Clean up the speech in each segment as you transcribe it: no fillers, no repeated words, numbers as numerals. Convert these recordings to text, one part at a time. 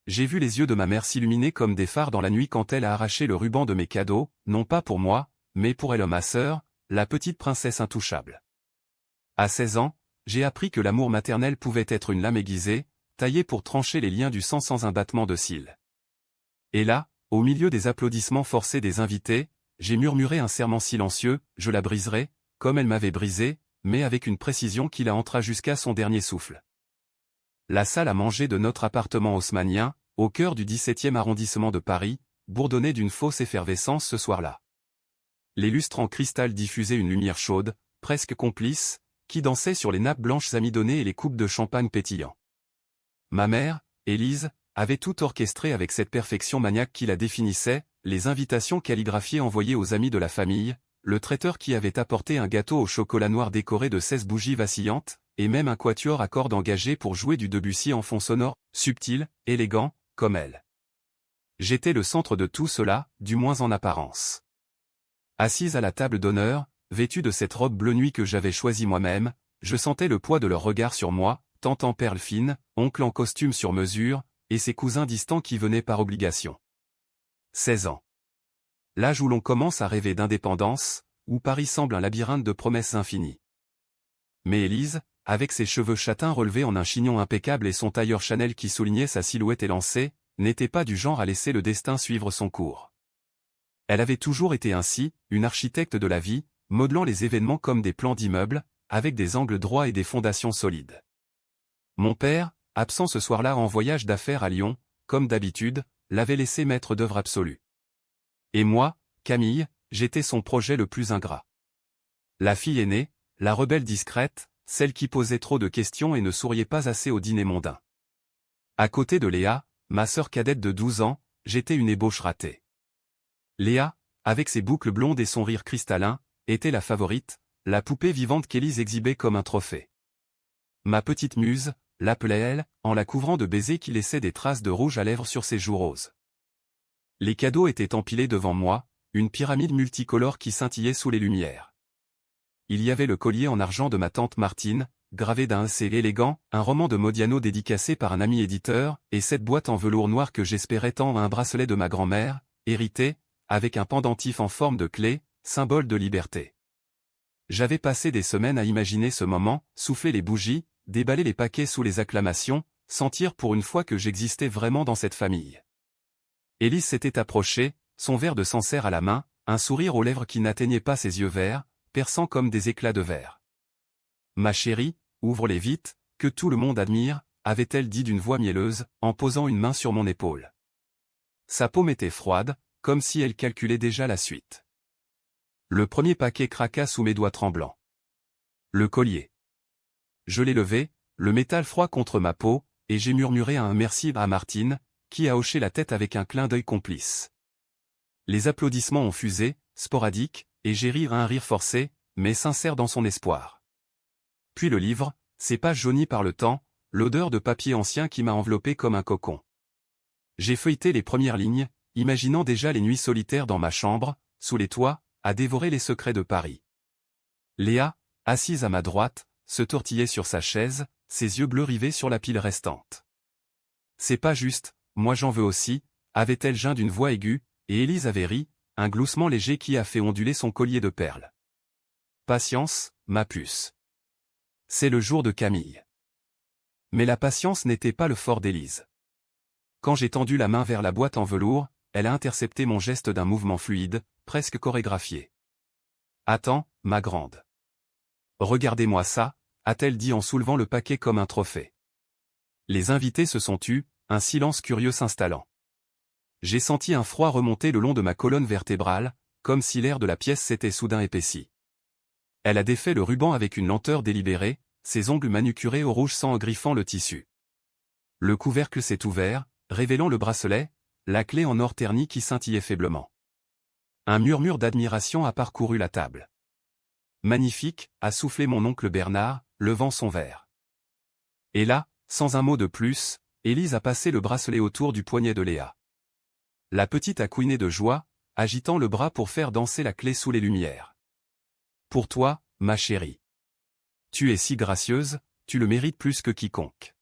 j'ai vu les yeux de ma mère s'illuminer comme des phares dans la nuit quand elle a arraché le ruban de mes cadeaux, non pas pour moi, mais pour elle, ma sœur, la petite princesse intouchable. À 16 ans, j'ai appris que l'amour maternel pouvait être une lame aiguisée, taillée pour trancher les liens du sang sans un battement de cils. Et là, au milieu des applaudissements forcés des invités, j'ai murmuré un serment silencieux, je la briserai, comme elle m'avait brisé, mais avec une précision qui la entra jusqu'à son dernier souffle. La salle à manger de notre appartement haussmannien, au cœur du 17e arrondissement de Paris, bourdonnait d'une fausse effervescence ce soir-là. Les lustres en cristal diffusaient une lumière chaude, presque complice, qui dansait sur les nappes blanches amidonnées et les coupes de champagne pétillant. Ma mère, Élise, avait tout orchestré avec cette perfection maniaque qui la définissait, les invitations calligraphiées envoyées aux amis de la famille, le traiteur qui avait apporté un gâteau au chocolat noir décoré de 16 bougies vacillantes, et même un quatuor à cordes engagé pour jouer du Debussy en fond sonore, subtil, élégant, comme elle. J'étais le centre de tout cela, du moins en apparence. Assise à la table d'honneur, vêtue de cette robe bleu nuit que j'avais choisie moi-même, je sentais le poids de leur regard sur moi, tante en perles fines, oncle en costume sur mesure, et ses cousins distants qui venaient par obligation. 16 ans. L'âge où l'on commence à rêver d'indépendance, où Paris semble un labyrinthe de promesses infinies. Mais Élise, avec ses cheveux châtains relevés en un chignon impeccable et son tailleur Chanel qui soulignait sa silhouette élancée, n'était pas du genre à laisser le destin suivre son cours. Elle avait toujours été ainsi, une architecte de la vie, modelant les événements comme des plans d'immeubles, avec des angles droits et des fondations solides. Mon père, absent ce soir-là en voyage d'affaires à Lyon, comme d'habitude, l'avait laissé maître d'œuvre absolu. Et moi, Camille, j'étais son projet le plus ingrat. La fille aînée, la rebelle discrète, celle qui posait trop de questions et ne souriait pas assez au dîner mondain. À côté de Léa, ma sœur cadette de 12 ans, j'étais une ébauche ratée. Léa, avec ses boucles blondes et son rire cristallin, était la favorite, la poupée vivante qu'Élise exhibait comme un trophée. Ma petite muse, l'appelait-elle, en la couvrant de baisers qui laissaient des traces de rouge à lèvres sur ses joues roses. Les cadeaux étaient empilés devant moi, une pyramide multicolore qui scintillait sous les lumières. Il y avait le collier en argent de ma tante Martine, gravé d'un assez élégant, un roman de Modiano dédicacé par un ami éditeur, et cette boîte en velours noir que j'espérais tant, un bracelet de ma grand-mère, hérité, avec un pendentif en forme de clé, symbole de liberté. J'avais passé des semaines à imaginer ce moment, souffler les bougies, déballer les paquets sous les acclamations, sentir pour une fois que j'existais vraiment dans cette famille. Élise s'était approchée, son verre de Sancerre à la main, un sourire aux lèvres qui n'atteignait pas ses yeux verts, perçant comme des éclats de verre. « Ma chérie, ouvre-les vite, que tout le monde admire », avait-elle dit d'une voix mielleuse, en posant une main sur mon épaule. Sa paume était froide, comme si elle calculait déjà la suite. Le premier paquet craqua sous mes doigts tremblants. Le collier. Je l'ai levé, le métal froid contre ma peau, et j'ai murmuré un merci à Martine, qui a hoché la tête avec un clin d'œil complice. Les applaudissements ont fusé, sporadiques, et j'ai ri un rire forcé, mais sincère dans son espoir. Puis le livre, ses pages jaunies par le temps, l'odeur de papier ancien qui m'a enveloppé comme un cocon. J'ai feuilleté les premières lignes, imaginant déjà les nuits solitaires dans ma chambre, sous les toits, à dévorer les secrets de Paris. Léa, assise à ma droite, se tortillait sur sa chaise, ses yeux bleus rivés sur la pile restante. « C'est pas juste, moi j'en veux aussi », avait-elle geint d'une voix aiguë, et Élise avait ri, un gloussement léger qui a fait onduler son collier de perles. « Patience, ma puce. C'est le jour de Camille. » Mais la patience n'était pas le fort d'Élise. Quand j'ai tendu la main vers la boîte en velours, elle a intercepté mon geste d'un mouvement fluide, presque chorégraphié. « Attends, ma grande. Regardez-moi ça », a-t-elle dit en soulevant le paquet comme un trophée. Les invités se sont tus, un silence curieux s'installant. J'ai senti un froid remonter le long de ma colonne vertébrale, comme si l'air de la pièce s'était soudain épaissi. Elle a défait le ruban avec une lenteur délibérée, ses ongles manucurés au rouge sang griffant le tissu. Le couvercle s'est ouvert, révélant le bracelet, la clé en or terni qui scintillait faiblement. Un murmure d'admiration a parcouru la table. « Magnifique », a soufflé mon oncle Bernard, levant son verre. Et là, sans un mot de plus, Élise a passé le bracelet autour du poignet de Léa. La petite a couiné de joie, agitant le bras pour faire danser la clé sous les lumières. « Pour toi, ma chérie. Tu es si gracieuse, tu le mérites plus que quiconque. »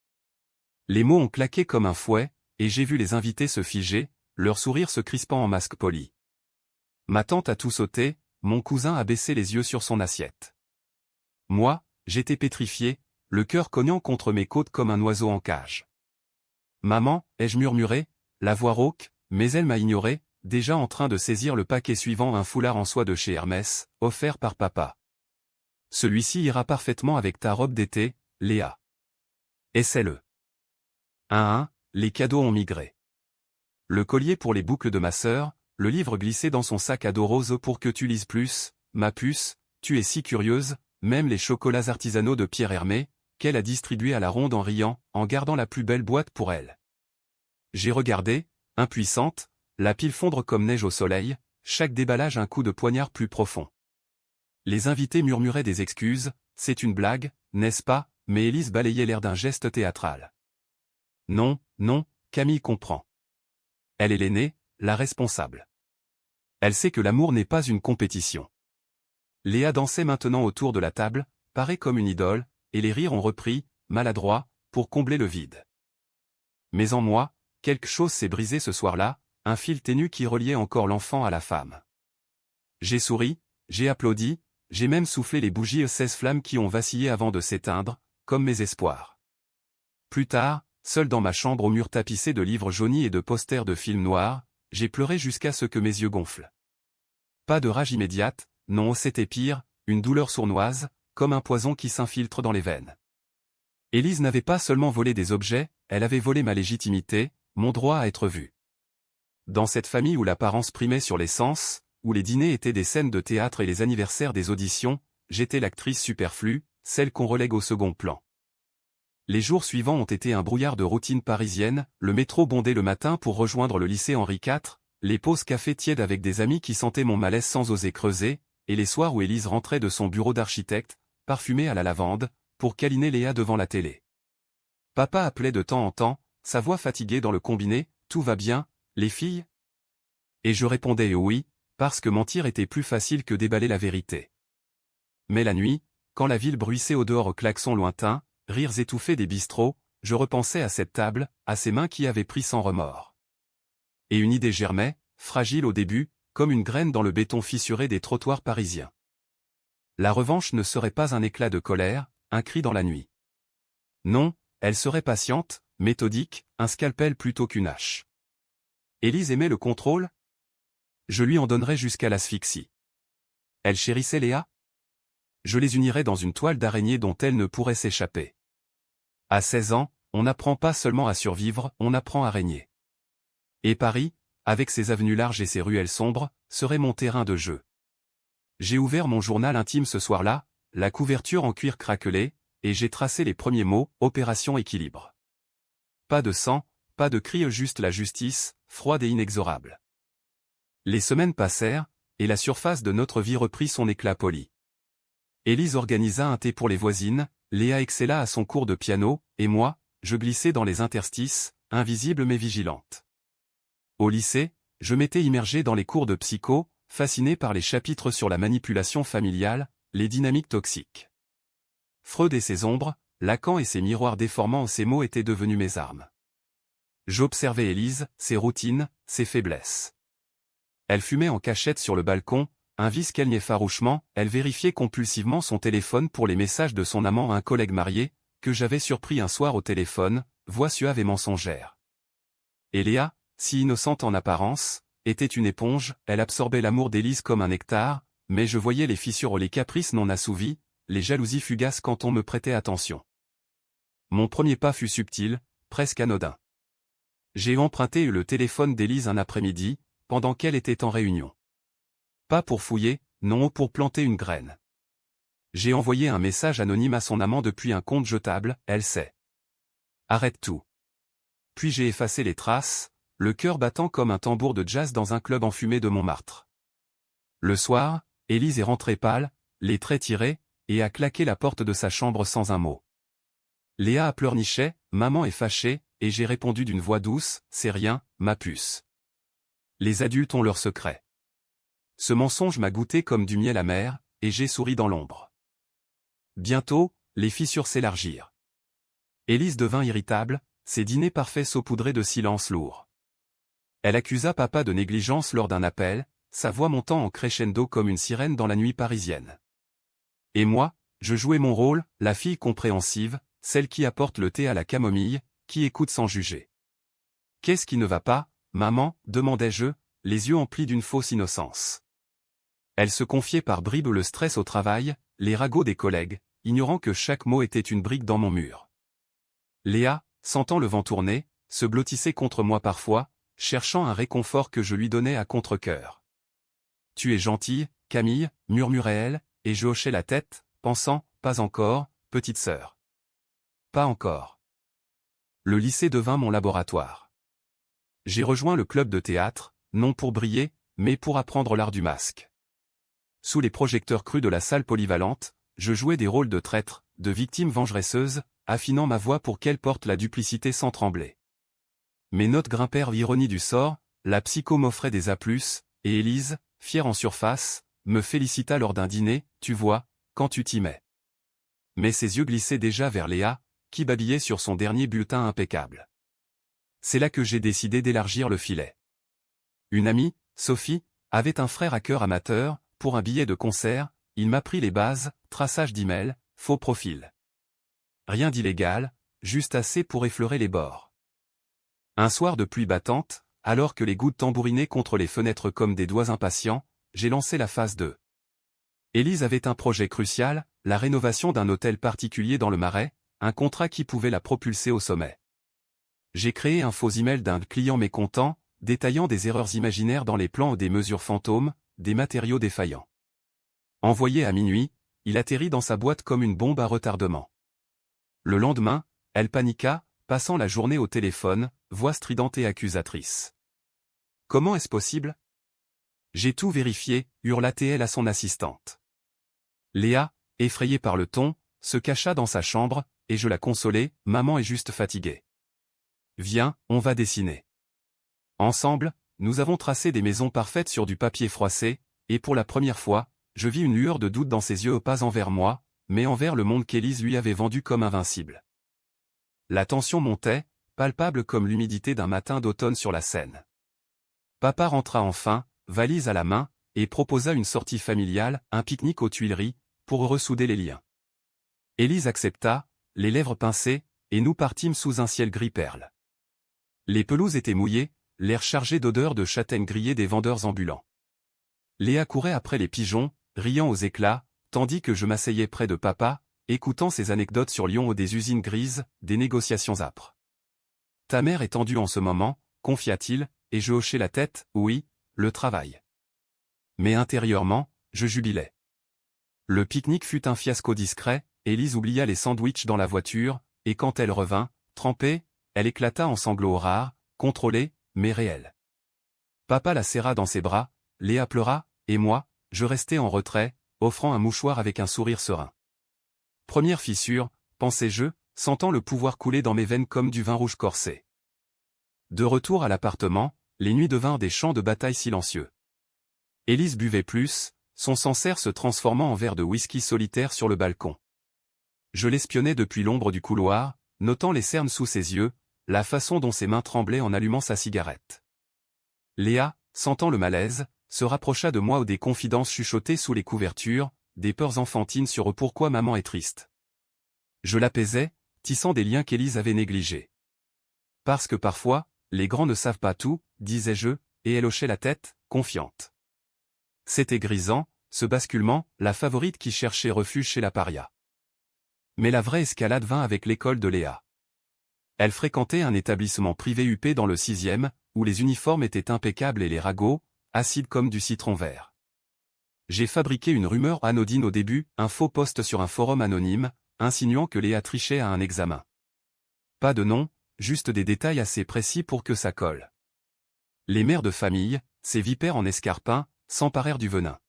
Les mots ont claqué comme un fouet, et j'ai vu les invités se figer, leur sourire se crispant en masque poli. Ma tante a tout sauté, mon cousin a baissé les yeux sur son assiette. Moi, j'étais pétrifié, le cœur cognant contre mes côtes comme un oiseau en cage. Maman, ai-je murmuré, la voix rauque, mais elle m'a ignoré, déjà en train de saisir le paquet suivant, un foulard en soie de chez Hermès, offert par papa. Celui-ci ira parfaitement avec ta robe d'été, Léa. Essaie-le. 1. Les cadeaux ont migré. Le collier pour les boucles de ma sœur, le livre glissé dans son sac à dos rose pour que tu lises plus, ma puce, tu es si curieuse, même les chocolats artisanaux de Pierre Hermé, qu'elle a distribués à la ronde en riant, en gardant la plus belle boîte pour elle. J'ai regardé, impuissante, la pile fondre comme neige au soleil, chaque déballage un coup de poignard plus profond. Les invités murmuraient des excuses, c'est une blague, n'est-ce pas, mais Élise balayait l'air d'un geste théâtral. Non, non, Camille comprend. Elle est l'aînée, la responsable. Elle sait que l'amour n'est pas une compétition. Léa dansait maintenant autour de la table, parée comme une idole, et les rires ont repris, maladroits, pour combler le vide. Mais en moi, quelque chose s'est brisé ce soir-là, un fil ténu qui reliait encore l'enfant à la femme. J'ai souri, j'ai applaudi, j'ai même soufflé les bougies 16 flammes qui ont vacillé avant de s'éteindre, comme mes espoirs. Plus tard, seul dans ma chambre aux murs tapissés de livres jaunis et de posters de films noirs, j'ai pleuré jusqu'à ce que mes yeux gonflent. Pas de rage immédiate, non, c'était pire, une douleur sournoise, comme un poison qui s'infiltre dans les veines. Élise n'avait pas seulement volé des objets, elle avait volé ma légitimité, mon droit à être vue. Dans cette famille où l'apparence primait sur les sens, où les dîners étaient des scènes de théâtre et les anniversaires des auditions, j'étais l'actrice superflue, celle qu'on relègue au second plan. Les jours suivants ont été un brouillard de routine parisienne, le métro bondé le matin pour rejoindre le lycée Henri IV, les pauses café tièdes avec des amis qui sentaient mon malaise sans oser creuser, et les soirs où Élise rentrait de son bureau d'architecte, parfumée à la lavande, pour câliner Léa devant la télé. Papa appelait de temps en temps, sa voix fatiguée dans le combiné, « Tout va bien, les filles ?» Et je répondais oui, parce que mentir était plus facile que déballer la vérité. Mais la nuit, quand la ville bruissait au dehors au klaxon lointain, rires étouffés des bistrots, je repensais à cette table, à ces mains qui avaient pris sans remords. Et une idée germait, fragile au début, comme une graine dans le béton fissuré des trottoirs parisiens. La revanche ne serait pas un éclat de colère, un cri dans la nuit. Non, elle serait patiente, méthodique, un scalpel plutôt qu'une hache. Élise aimait le contrôle? Je lui en donnerais jusqu'à l'asphyxie. Elle chérissait Léa? Je les unirais dans une toile d'araignée dont elle ne pourrait s'échapper. À 16 ans, on n'apprend pas seulement à survivre, on apprend à régner. Et Paris, avec ses avenues larges et ses ruelles sombres, serait mon terrain de jeu. J'ai ouvert mon journal intime ce soir-là, la couverture en cuir craquelé, et j'ai tracé les premiers mots, Opération Équilibre. Pas de sang, pas de cris, juste la justice, froide et inexorable. Les semaines passèrent, et la surface de notre vie reprit son éclat poli. Élise organisa un thé pour les voisines, Léa excella à son cours de piano, et moi, je glissais dans les interstices, invisible mais vigilante. Au lycée, je m'étais immergé dans les cours de psycho, fasciné par les chapitres sur la manipulation familiale, les dynamiques toxiques. Freud et ses ombres, Lacan et ses miroirs déformants, ces mots étaient devenus mes armes. J'observais Élise, ses routines, ses faiblesses. Elle fumait en cachette sur le balcon, un vice qu'elle niait farouchement, elle vérifiait compulsivement son téléphone pour les messages de son amant à un collègue marié, que j'avais surpris un soir au téléphone, voix suave et mensongère. Et Léa, si innocente en apparence, était une éponge, elle absorbait l'amour d'Élise comme un nectar, mais je voyais les fissures, les caprices non assouvis, les jalousies fugaces quand on me prêtait attention. Mon premier pas fut subtil, presque anodin. J'ai emprunté le téléphone d'Élise un après-midi, pendant qu'elle était en réunion. Pas pour fouiller, non, pour planter une graine. J'ai envoyé un message anonyme à son amant depuis un compte jetable, elle sait. Arrête tout. Puis j'ai effacé les traces, le cœur battant comme un tambour de jazz dans un club enfumé de Montmartre. Le soir, Élise est rentrée pâle, les traits tirés, et a claqué la porte de sa chambre sans un mot. Léa a pleurniché, maman est fâchée, et j'ai répondu d'une voix douce, c'est rien, ma puce. Les adultes ont leurs secrets. Ce mensonge m'a goûté comme du miel amer, et j'ai souri dans l'ombre. Bientôt, les fissures s'élargirent. Élise devint irritable, ses dîners parfaits saupoudrés de silence lourd. Elle accusa papa de négligence lors d'un appel, sa voix montant en crescendo comme une sirène dans la nuit parisienne. Et moi, je jouais mon rôle, la fille compréhensive, celle qui apporte le thé à la camomille, qui écoute sans juger. « Qu'est-ce qui ne va pas, maman » demandai-je, les yeux emplis d'une fausse innocence. Elle se confiait par bribes le stress au travail, les ragots des collègues, ignorant que chaque mot était une brique dans mon mur. Léa, sentant le vent tourner, se blottissait contre moi parfois, cherchant un réconfort que je lui donnais à contre-cœur. « Tu es gentille, Camille » murmurait-elle, et je hochais la tête, pensant, pas encore, petite sœur. Pas encore. Le lycée devint mon laboratoire. J'ai rejoint le club de théâtre, non pour briller, mais pour apprendre l'art du masque. Sous les projecteurs crus de la salle polyvalente, je jouais des rôles de traître, de victime vengeresseuse, affinant ma voix pour qu'elle porte la duplicité sans trembler. Mes notes grimpèrent l'ironie du sort, la psycho m'offrait des A+, et Élise, fière en surface, me félicita lors d'un dîner, tu vois, quand tu t'y mets. Mais ses yeux glissaient déjà vers Léa, qui babillait sur son dernier bulletin impeccable. C'est là que j'ai décidé d'élargir le filet. Une amie, Sophie, avait un frère hacker amateur, pour un billet de concert, il m'apprit les bases, traçage d'email, faux profil. Rien d'illégal, juste assez pour effleurer les bords. Un soir de pluie battante, alors que les gouttes tambourinaient contre les fenêtres comme des doigts impatients, j'ai lancé la phase 2. Élise avait un projet crucial, la rénovation d'un hôtel particulier dans le Marais, un contrat qui pouvait la propulser au sommet. J'ai créé un faux email d'un client mécontent, détaillant des erreurs imaginaires dans les plans ou des mesures fantômes, des matériaux défaillants. Envoyé à minuit, il atterrit dans sa boîte comme une bombe à retardement. Le lendemain, elle paniqua, passant la journée au téléphone, voix stridente et accusatrice. « Comment est-ce possible ? » « J'ai tout vérifié » hurla-t-elle à son assistante. Léa, effrayée par le ton, se cacha dans sa chambre, et je la consolai, maman est juste fatiguée. Viens, on va dessiner. Ensemble, nous avons tracé des maisons parfaites sur du papier froissé, et pour la première fois, je vis une lueur de doute dans ses yeux pas envers moi, mais envers le monde qu'Élise lui avait vendu comme invincible. La tension montait, palpable comme l'humidité d'un matin d'automne sur la Seine. Papa rentra enfin, valise à la main, et proposa une sortie familiale, un pique-nique aux Tuileries, pour ressouder les liens. Élise accepta, les lèvres pincées, et nous partîmes sous un ciel gris perle. Les pelouses étaient mouillées, l'air chargé d'odeurs de châtaignes grillées des vendeurs ambulants. Léa courait après les pigeons, riant aux éclats, tandis que je m'asseyais près de papa, écoutant ses anecdotes sur Lyon ou des usines grises, des négociations âpres. « Ta mère est tendue en ce moment » confia-t-il, et je hochai la tête, oui, le travail. Mais intérieurement, je jubilais. Le pique-nique fut un fiasco discret, Élise oublia les sandwichs dans la voiture, et quand elle revint, trempée, elle éclata en sanglots rares, contrôlés, mais réels. Papa la serra dans ses bras, Léa pleura, et moi, je restai en retrait, offrant un mouchoir avec un sourire serein. Première fissure, pensai-je, sentant le pouvoir couler dans mes veines comme du vin rouge corsé. De retour à l'appartement, les nuits devinrent des champs de bataille silencieux. Élise buvait plus, son Sancerre se transformant en verre de whisky solitaire sur le balcon. Je l'espionnais depuis l'ombre du couloir, notant les cernes sous ses yeux, la façon dont ses mains tremblaient en allumant sa cigarette. Léa, sentant le malaise, se rapprocha de moi ou des confidences chuchotées sous les couvertures, des peurs enfantines sur pourquoi maman est triste. Je l'apaisais, tissant des liens qu'Élise avait négligés. Parce que parfois, les grands ne savent pas tout, disais-je, et elle hochait la tête, confiante. C'était grisant, ce basculement, la favorite qui cherchait refuge chez la paria. Mais la vraie escalade vint avec l'école de Léa. Elle fréquentait un établissement privé huppé dans le 6e, où les uniformes étaient impeccables et les ragots, acides comme du citron vert. J'ai fabriqué une rumeur anodine au début, un faux post sur un forum anonyme, insinuant que Léa trichait à un examen. Pas de nom, juste des détails assez précis pour que ça colle. Les mères de famille, ces vipères en escarpins, s'emparèrent du venin.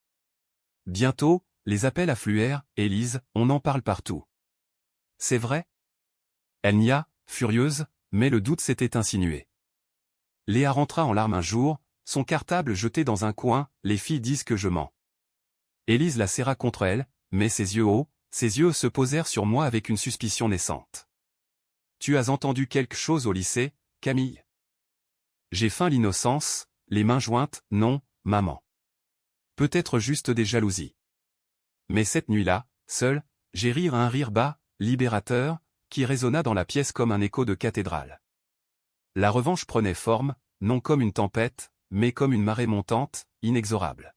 Bientôt, les appels affluèrent, Élise, on en parle partout. C'est vrai ? Elle nia, furieuse, mais le doute s'était insinué. Léa rentra en larmes un jour, son cartable jeté dans un coin, les filles disent que je mens. Élise la serra contre elle, mais ses yeux hauts, ses yeux se posèrent sur moi avec une suspicion naissante. Tu as entendu quelque chose au lycée, Camille? J'ai feint l'innocence, les mains jointes, non, maman. Peut-être juste des jalousies. Mais cette nuit-là, seul, j'ai ri un rire bas, libérateur, qui résonna dans la pièce comme un écho de cathédrale. La revanche prenait forme, non comme une tempête, mais comme une marée montante, inexorable.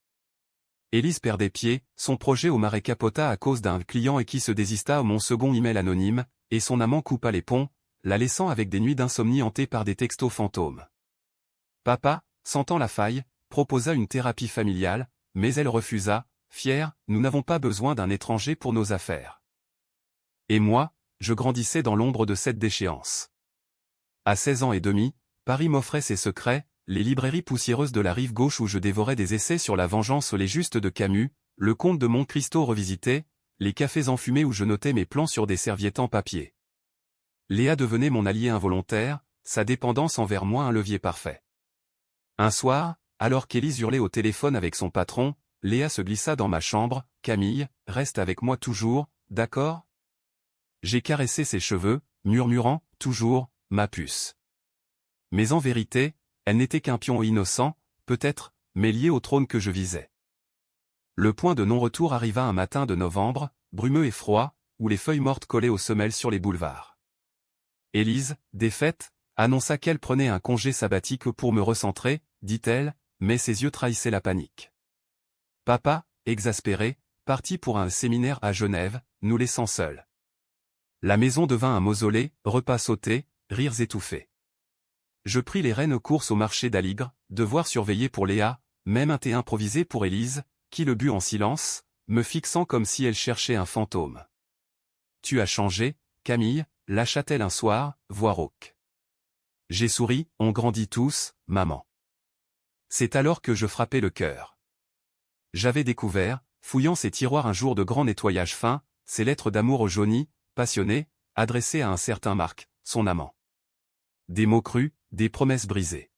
Élise perdait pied, son projet au marais capota à cause d'un client et qui se désista à mon second email anonyme, et son amant coupa les ponts, la laissant avec des nuits d'insomnie hantées par des textos fantômes. Papa, sentant la faille, proposa une thérapie familiale, mais elle refusa, fière, nous n'avons pas besoin d'un étranger pour nos affaires. Et moi, je grandissais dans l'ombre de cette déchéance. À 16 ans et demi, Paris m'offrait ses secrets, les librairies poussiéreuses de la rive gauche où je dévorais des essais sur la vengeance les justes de Camus, le comte de Monte Cristo revisité, les cafés enfumés où je notais mes plans sur des serviettes en papier. Léa devenait mon allié involontaire, sa dépendance envers moi un levier parfait. Un soir, alors qu'Élise hurlait au téléphone avec son patron, Léa se glissa dans ma chambre, « Camille, reste avec moi toujours, d'accord ?» J'ai caressé ses cheveux, murmurant, « Toujours, ma puce. » Mais en vérité, elle n'était qu'un pion innocent, peut-être, mais lié au trône que je visais. Le point de non-retour arriva un matin de novembre, brumeux et froid, où les feuilles mortes collaient aux semelles sur les boulevards. Élise, défaite, annonça qu'elle prenait un congé sabbatique pour me recentrer, dit-elle, mais ses yeux trahissaient la panique. Papa, exaspéré, partit pour un séminaire à Genève, nous laissant seuls. La maison devint un mausolée, repas sautés, rires étouffés. Je pris les rênes courses au marché d'Aligre, devoir surveiller pour Léa, même un thé improvisé pour Élise, qui le but en silence, me fixant comme si elle cherchait un fantôme. « Tu as changé, Camille » lâcha-t-elle un soir, voix rauque. J'ai souri, on grandit tous, maman. C'est alors que je frappai le cœur. J'avais découvert, fouillant ses tiroirs un jour de grand nettoyage fin, ses lettres d'amour jaunies, passionnées, adressées à un certain Marc, son amant. Des mots crus, des promesses brisées.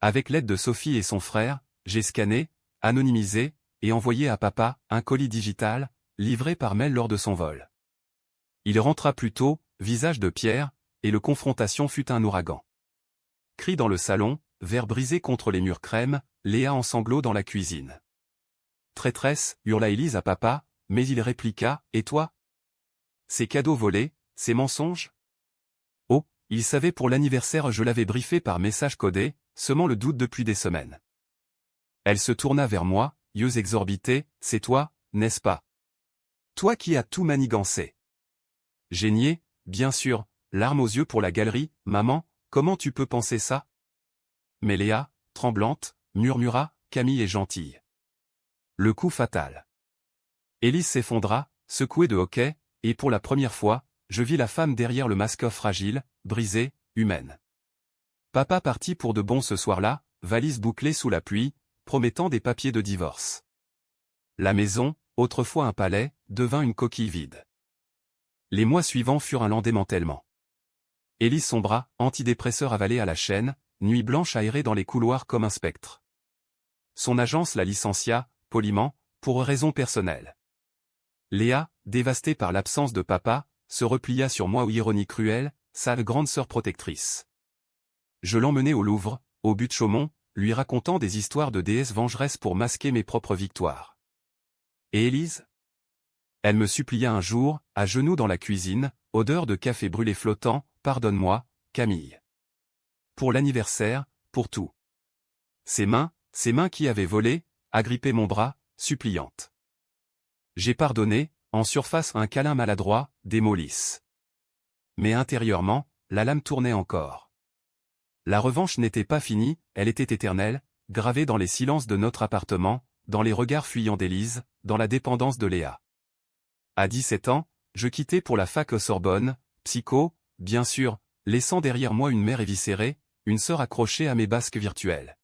Avec l'aide de Sophie et son frère, j'ai scanné, anonymisé, et envoyé à papa un colis digital, livré par mail lors de son vol. Il rentra plus tôt, visage de pierre, et le confrontation fut un ouragan. Cris dans le salon, verre brisé contre les murs crème, Léa en sanglots dans la cuisine. Traîtresse, hurla Élise à papa, mais il répliqua, et toi? Ces cadeaux volés, ces mensonges? Oh, il savait pour l'anniversaire je l'avais briefé par message codé, semant le doute depuis des semaines. Elle se tourna vers moi, yeux exorbités, c'est toi, n'est-ce pas? Toi qui as tout manigancé. J'ai nié, bien sûr, larmes aux yeux pour la galerie, maman, comment tu peux penser ça? Mais Léa, tremblante, murmura, Camille est gentille. Le coup fatal. Élise s'effondra, secouée de hoquet, et pour la première fois, je vis la femme derrière le masque fragile, brisée, humaine. Papa partit pour de bon ce soir-là, valise bouclée sous la pluie, promettant des papiers de divorce. La maison, autrefois un palais, devint une coquille vide. Les mois suivants furent un lent démantèlement. Élise sombra, antidépresseur avalé à la chaîne, nuit blanche aérée dans les couloirs comme un spectre. Son agence la licencia, poliment, pour raisons personnelles. Léa, dévastée par l'absence de papa, se replia sur moi ou ironie cruelle, sale grande sœur protectrice. Je l'emmenai au Louvre, au but de Chaumont, lui racontant des histoires de déesses vengeresses pour masquer mes propres victoires. Et Élise? Elle me supplia un jour, à genoux dans la cuisine, odeur de café brûlé flottant, pardonne-moi, Camille. Pour l'anniversaire, pour tout. Ses mains qui avaient volé, agrippaient mon bras, suppliantes. J'ai pardonné, en surface un câlin maladroit, des mots lisses. Mais intérieurement, la lame tournait encore. La revanche n'était pas finie, elle était éternelle, gravée dans les silences de notre appartement, dans les regards fuyants d'Élise, dans la dépendance de Léa. À 17 ans, je quittai pour la fac Sorbonne, psycho, bien sûr, laissant derrière moi une mère éviscérée, une sœur accrochée à mes basques virtuelles.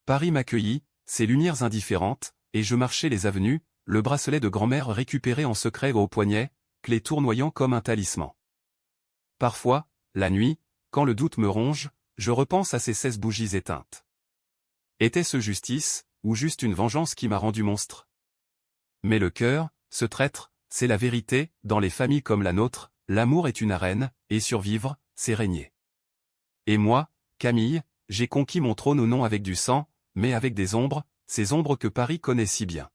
Paris m'accueillit, ses lumières indifférentes, et je marchais les avenues, le bracelet de grand-mère récupéré en secret au poignet, clé tournoyant comme un talisman. Parfois, la nuit, quand le doute me ronge, je repense à ces 16 bougies éteintes. Était-ce justice, ou juste une vengeance qui m'a rendu monstre? Mais le cœur, ce traître, c'est la vérité, dans les familles comme la nôtre, l'amour est une arène, et survivre, c'est régner. Et moi, Camille, j'ai conquis mon trône non avec du sang, mais avec des ombres, ces ombres que Paris connaît si bien.